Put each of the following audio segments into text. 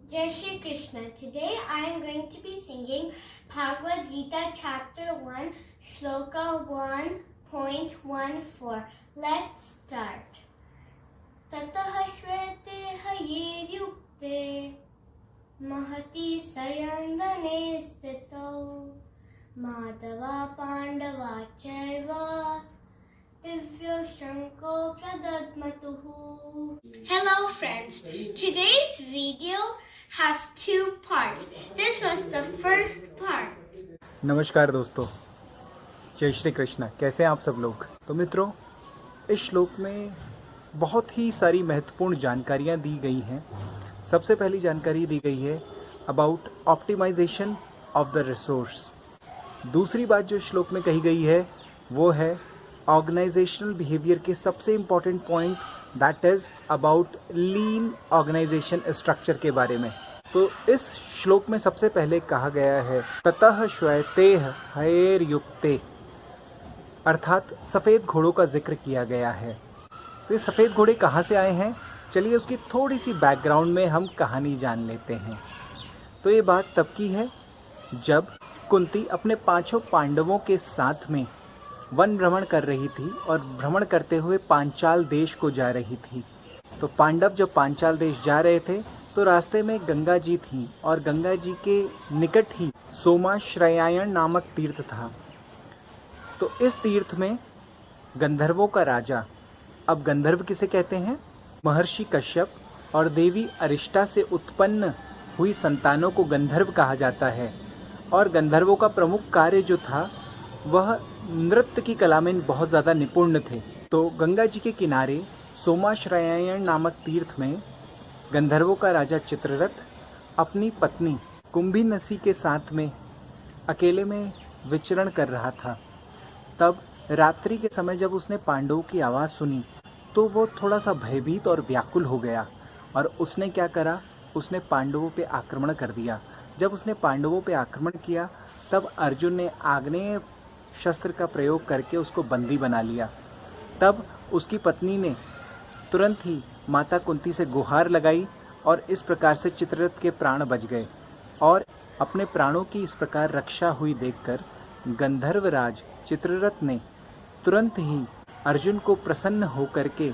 Jai Shri Krishna. Today I am going to be singing Bhagavad Gita chapter 1, shloka 1.14. Let's start. Tatah shvete hayeryukte mahati sayandane stito madhava pandava chaiva divyo shanko pradadmatuhu. Hello friends, today's video has two parts. This was the first part. नमस्कार दोस्तों, जय श्री कृष्ण। कैसे हैं आप सब लोग। तो मित्रों, इस श्लोक में बहुत ही सारी महत्वपूर्ण जानकारियां दी गई हैं। सबसे पहली जानकारी दी गई है about optimisation of the resource. दूसरी बात जो श्लोक में कही गई है वो है ऑर्गेनाइजेशनल बिहेवियर के सबसे important point, that is about lean organisation structure के बारे में। तो इस श्लोक में सबसे पहले कहा गया है ततः श्वेतेह हयेर्युक्ते, अर्थात सफेद घोड़ों का जिक्र किया गया है। तो ये सफेद घोड़े कहाँ से आए हैं, चलिए उसकी थोड़ी सी बैकग्राउंड में हम कहानी जान लेते हैं। तो ये बात तब की है जब कुंती अपने पांचों पांडवों के साथ में वन भ्रमण कर रही थी और भ्रमण करते हुए पांचाल देश को जा रही थी। तो पांडव जब पांचाल देश जा रहे थे तो रास्ते में गंगा जी थी और गंगा जी के निकट ही सोमाश्रयायण नामक तीर्थ था। तो इस तीर्थ में गंधर्वों का राजा, अब गंधर्व किसे कहते हैं, महर्षि कश्यप और देवी अरिष्टा से उत्पन्न हुई संतानों को गंधर्व कहा जाता है। और गंधर्वों का प्रमुख कार्य जो था वह नृत्य की कला में बहुत ज़्यादा निपुण थे। तो गंगा जी के किनारे सोमाश्रयायण नामक तीर्थ में गंधर्वों का राजा चित्ररथ अपनी पत्नी कुंभीनसी के साथ में अकेले में विचरण कर रहा था। तब रात्रि के समय जब उसने पांडवों की आवाज़ सुनी तो वो थोड़ा सा भयभीत और व्याकुल हो गया और उसने क्या करा, उसने पांडवों पे आक्रमण कर दिया। जब उसने पांडवों पे आक्रमण किया तब अर्जुन ने आग्नेय शस्त्र का प्रयोग करके उसको बंदी बना लिया। तब उसकी पत्नी ने तुरंत ही माता कुंती से गुहार लगाई और इस प्रकार से चित्ररथ के प्राण बच गए। और अपने प्राणों की इस प्रकार रक्षा हुई देखकर गंधर्वराज चित्ररथ ने तुरंत ही अर्जुन को प्रसन्न होकर के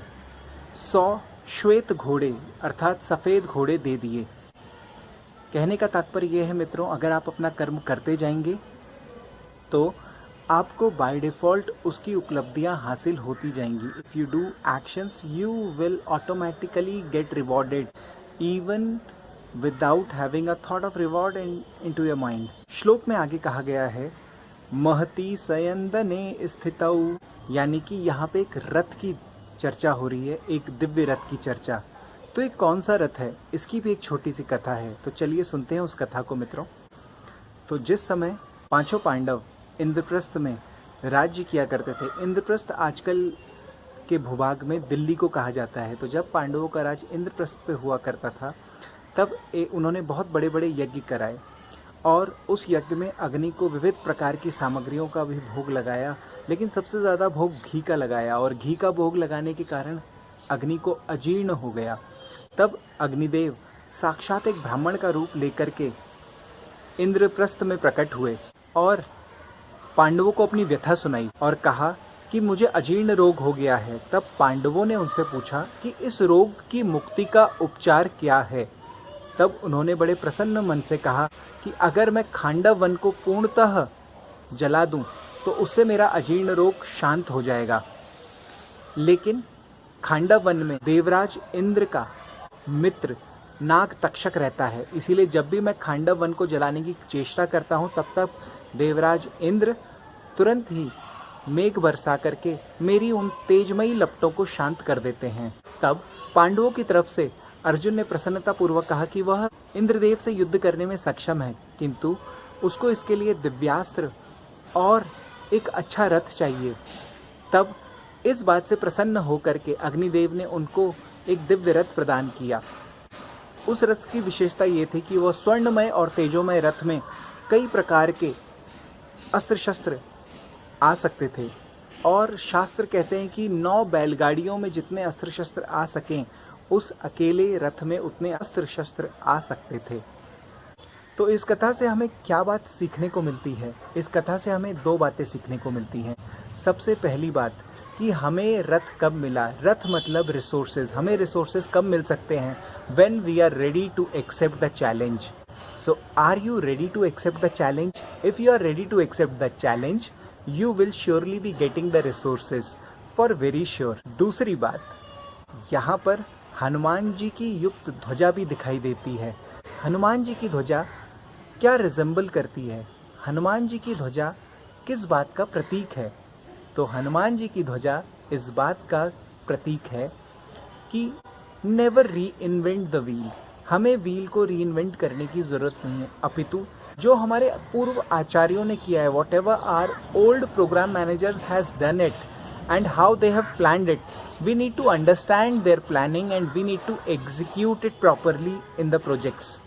100 श्वेत घोड़े अर्थात सफ़ेद घोड़े दे दिए। कहने का तात्पर्य यह है मित्रों, अगर आप अपना कर्म करते जाएंगे तो आपको बाय डिफ़ॉल्ट उसकी उपलब्धियां हासिल होती जाएंगी। If you do actions you will automatically gate rewarded even without having a thought of reward into your mind. श्लोक में आगे कहा गया है महती सयंदने स्थितौ, यानी कि यहाँ पे एक रथ की चर्चा हो रही है, एक दिव्य रथ की चर्चा। तो ये कौन सा रथ है, इसकी भी एक छोटी सी कथा है। तो चलिए सुनते हैं उस कथा को मित्रों। तो जिस समय पांचों पांडव इंद्रप्रस्थ में राज्य किया करते थे, इंद्रप्रस्थ आजकल के भूभाग में दिल्ली को कहा जाता है। तो जब पांडवों का राज इंद्रप्रस्थ पे हुआ करता था तब उन्होंने बहुत बड़े बड़े यज्ञ कराए और उस यज्ञ में अग्नि को विविध प्रकार की सामग्रियों का भी भोग लगाया, लेकिन सबसे ज़्यादा भोग घी का लगाया। और घी का भोग लगाने के कारण अग्नि को अजीर्ण हो गया। तब अग्निदेव साक्षात एक ब्राह्मण का रूप लेकर के इंद्रप्रस्थ में प्रकट हुए और पांडवों को अपनी व्यथा सुनाई और कहा कि मुझे अजीर्ण रोग हो गया है। तब पांडवों ने उनसे पूछा कि इस रोग की मुक्ति का उपचार क्या है। तब उन्होंने बड़े प्रसन्न मन से कहा कि अगर मैं खांडव वन को पूर्णतः जला दूं तो उससे मेरा अजीर्ण रोग शांत हो जाएगा। लेकिन खांडव वन में देवराज इंद्र का मित्र नाग तक्षक रहता है, इसीलिए जब भी मैं खांडव वन को जलाने की चेष्टा करता हूं तब तक देवराज इंद्र तुरंत ही मेघ बरसा करके मेरी उन तेजमयी लपटों को शांत कर देते हैं। तब पांडवों की तरफ से अर्जुन ने प्रसन्नता पूर्वक कहा कि वह इंद्रदेव से युद्ध करने में सक्षम है, किंतु उसको इसके लिए दिव्यास्त्र और एक अच्छा रथ चाहिए। तब इस बात से प्रसन्न होकर के अग्निदेव ने उनको एक दिव्य रथ प्रदान किया। उस रथ की विशेषता ये थी कि वह स्वर्णमय और तेजोमय रथ में कई प्रकार के अस्त्र शस्त्र आ सकते थे और शास्त्र कहते हैं कि 9 बैलगाड़ियों में जितने अस्त्र शस्त्र आ सकें उस अकेले रथ में उतने अस्त्र शस्त्र आ सकते थे। तो इस कथा से हमें क्या बात सीखने को मिलती है? इस कथा से हमें दो बातें सीखने को मिलती हैं। सबसे पहली बात कि हमें रथ कब मिला। रथ मतलब रिसोर्सेज। हमें रिसोर्सेज कब मिल सकते हैं? When we are ready to accept the challenge. So are you ready to accept the challenge? If you are ready to accept the challenge, you will surely be getting the resources for very sure। दूसरी बात, यहाँ पर हनुमान जी की युक्त ध्वजा भी दिखाई देती है। हनुमान जी की ध्वजा क्या रिजेंबल करती है? हनुमान जी की ध्वजा किस बात का प्रतीक है? तो हनुमान जी की ध्वजा इस बात का प्रतीक है कि नेवर री इन्वेंट द व्हील। हमें व्हील को री इन्वेंट करने की जरूरत नहीं है, अपितु जो हमारे पूर्व आचार्यों ने किया है, whatever are old programme managers has done it and how they have planned it, we need to understand their planning and we need to execute it properly in the projects.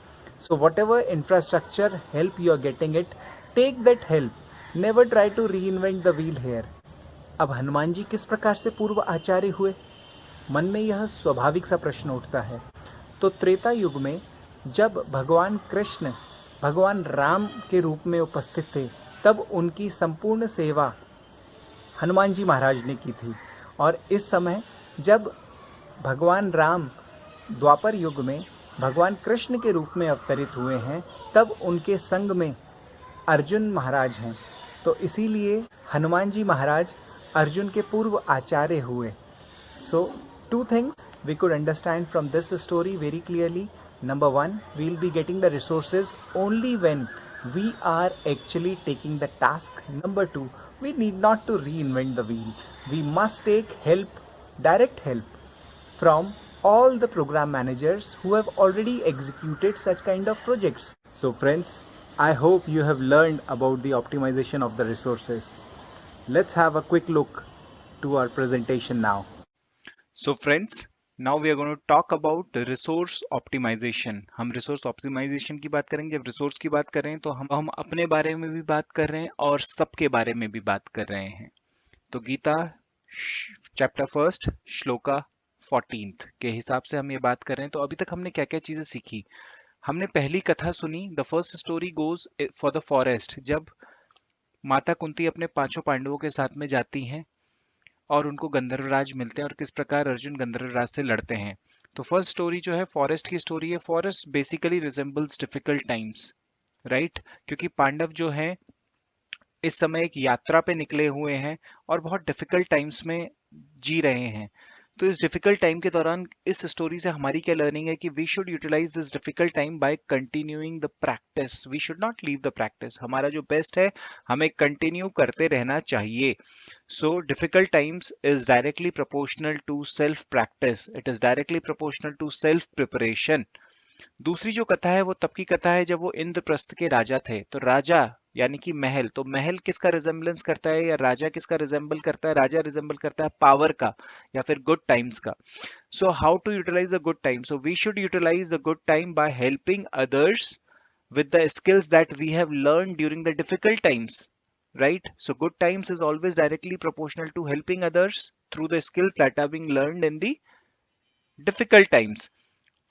So whatever infrastructure help you are getting it, take that help. Never try to reinvent the wheel here. अब हनुमान जी किस प्रकार से पूर्व आचार्य हुए? मन में यह स्वाभाविक सा प्रश्न उठता है। तो त्रेता युग में जब भगवान कृष्ण भगवान राम के रूप में उपस्थित थे, तब उनकी संपूर्ण सेवा हनुमान जी महाराज ने की थी। और इस समय जब भगवान राम द्वापर युग में भगवान कृष्ण के रूप में अवतरित हुए हैं, तब उनके संग में अर्जुन महाराज हैं। तो इसीलिए हनुमान जी महाराज अर्जुन के पूर्व आचार्य हुए। So two things we could understand from this story very clearly. Number one, we will be getting the resources only when we are actually taking the task. Number two, we need not to reinvent the wheel. We must take help, direct help from all the program managers who have already executed such kind of projects. So friends, I hope you have learned about the optimization of the resources. Let's have a quick look to our presentation now. So friends, Now we are going to talk about resource optimization. हम resource optimization की बात करेंगे। जब resource की बात कर रहे हैं तो हम अपने बारे में भी बात कर रहे हैं और सबके बारे में भी बात कर रहे हैं। तो गीता चैप्टर 1 श्लोका 14 के हिसाब से हम ये बात कर रहे हैं। तो अभी तक हमने क्या क्या चीजें सीखी? हमने पहली कथा सुनी, the first story goes for the forest, जब माता कुंती अपने पांचों पांडवों के साथ में जाती हैं और उनको गंधर्वराज मिलते हैं और किस प्रकार अर्जुन गंधर्वराज से लड़ते हैं। तो फर्स्ट स्टोरी जो है फॉरेस्ट की स्टोरी है। Forest basically resembles difficult times, right? क्योंकि पांडव जो हैं इस समय एक यात्रा पे निकले हुए हैं और बहुत डिफिकल्ट टाइम्स में जी रहे हैं। तो इस डिफिकल्ट टाइम के दौरान इस स्टोरी से हमारी क्या लर्निंग है कि we should utilise this difficult time by continuing the practice. We should not leave the practice. हमारा जो बेस्ट है हमें कंटिन्यू करते रहना चाहिए। So difficult times is directly proportional to self practice. It is directly proportional to self preparation. दूसरी जो कथा है वो तब की कथा है जब वो इंद्रप्रस्थ के राजा थे। तो राजा यानी कि महल, तो महल किसका रिजेंबलेंस करता है या राजा किसका रिजेंबल करता है? राजा रिजेंबल करता है पावर का या फिर गुड टाइम्स का। So how to utilise the good time? So we should utilise the good time by helping others with the skills that we have learned during the difficult times, right? So good times is always directly proportional to helping others through the skills that are being learned in the difficult times.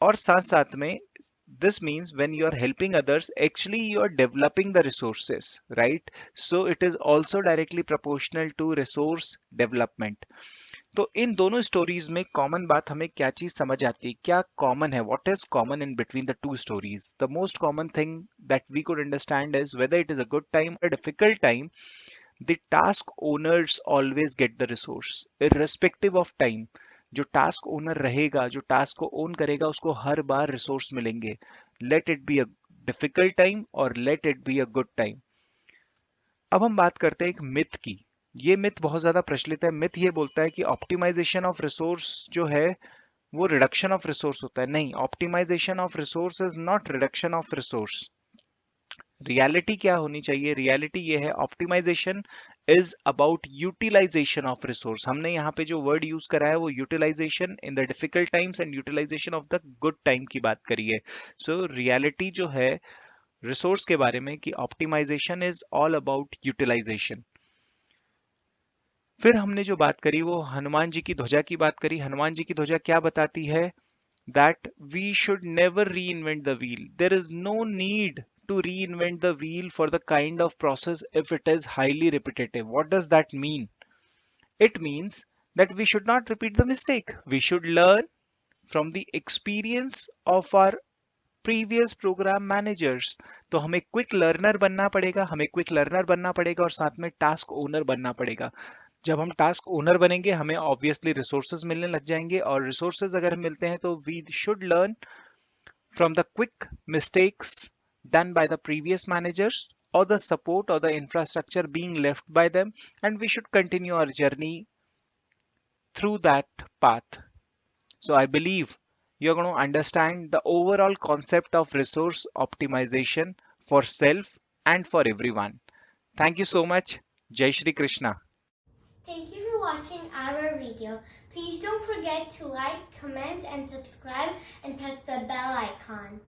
और साथ साथ में this means when you are helping others, actually you are developing the resources, right? So it is also directly proportional to resource development. तो इन दोनों stories में common बात हमें क्या चीज समझ आती है? क्या कॉमन है? What is common in between the two stories? The most common thing that we could understand is whether it is a good time और difficult time, the task owners always get the resource irrespective of time. जो task owner रहेगा, जो task को own करेगा, उसको हर बार resource मिलेंगे। Let it be a difficult time और let it be a good time. अब हम बात करते हैं एक मिथ की। ये मिथ बहुत ज्यादा प्रचलित है। मिथ ये बोलता है कि ऑप्टिमाइजेशन ऑफ रिसोर्स जो है वो रिडक्शन ऑफ रिसोर्स होता है। नहीं, optimisation of resource is not reduction of resource. Reality क्या होनी चाहिए? रियलिटी ये है, optimisation is about utilisation of resource. हमने यहाँ पे जो वर्ड यूज करा है वो utilisation in the difficult times and utilisation of the good time की बात करी है। सो रियलिटी जो है रिसोर्स के बारे में कि optimisation is all about utilisation. फिर हमने जो बात करी वो हनुमान जी की ध्वजा की बात करी। हनुमान जी की ध्वजा क्या बताती है? that we should never reinvent the wheel. There is no need to reinvent the wheel for the kind of process if it is highly repetitive. What does that mean? It means that we should not repeat the mistake. We should learn from the experience of our previous programme managers. तो हमें quick learner बनना पड़ेगा, और साथ में task owner बनना पड़ेगा. जब हम टास्क ओनर बनेंगे हमें ऑब्वियसली रिसोर्सेज मिलने लग जाएंगे, और रिसोर्सेज अगर मिलते हैं तो we should learn from the quick mistakes done by the previous managers or the support or the infrastructure being left by them, and we should continue our journey through that path. So I believe you're going to understand the overall concept of resource optimization for self and for everyone. Thank you so much. Jai Shri Krishna. Thank you for watching our video. Please don't forget to like, comment, and subscribe, and press the bell icon.